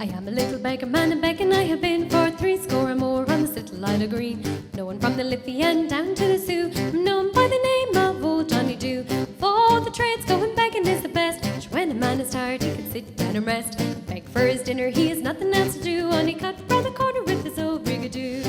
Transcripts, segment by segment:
I am a little beggarman, and begging I have been for threescore and more on this little isle of green. Known from the Liffey and down to the Sioux, known by the name of old Johnny Dew. For the trade's going begging is the best, which when a man is tired he can sit down and rest. Beg for his dinner, he has nothing else to do, and he cut by the corner with his old rigadoo.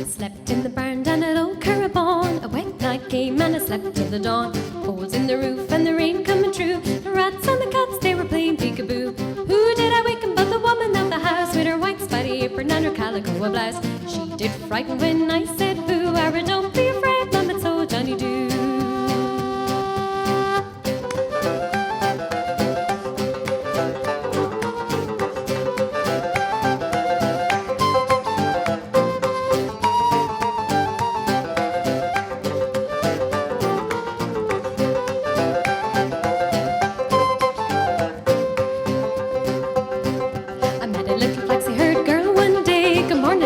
Slept in the barn down at old Currabon. A wet night came and I slept till the dawn. Holes in the roof and the rain coming true. The rats and the cats, they were playing peekaboo. Who did I waken but the woman of the house, with her white spotty apron and her calico a blouse. She did frighten when I said boo. Ara, don't be afraid, mum, it's old Johnny Dew.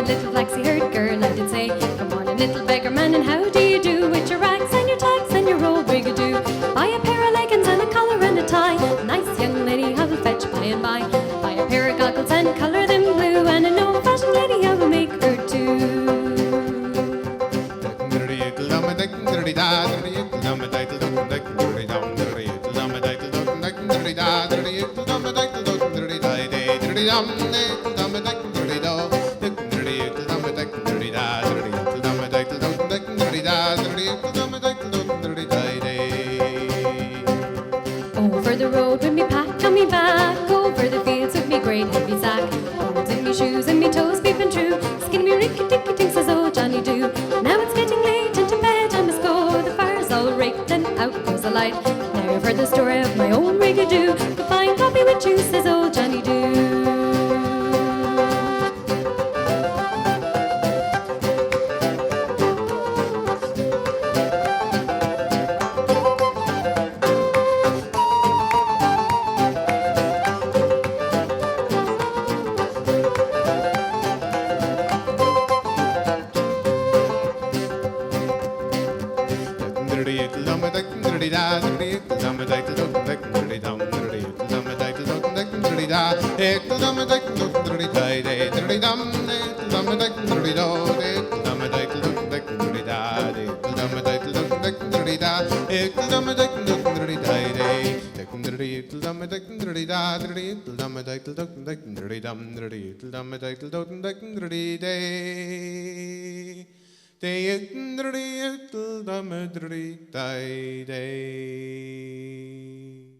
Little flaxy-haired girl, I did say, "Good morning, little beggarman, and how do you do? With your rags and your tags and your old rigadoo. Buy a pair of leggings and a collar and a tie. Nice young lady I will fetch by and by. Buy a pair of goggles and colour them blue, and an old-fashioned lady I will make her too." Over the road with me pack on me back, over the fields with me great heavy sack, holes in me shoes and me toes peeping through, skin me ricky-ticky-tink, says old Johnny Dew. Now it's getting late and to bed I must go, the fire's all raked and out goes the light. Now I've heard the story of my own rigadoo, goodbye coffee with you, says old Johnny Dew. Day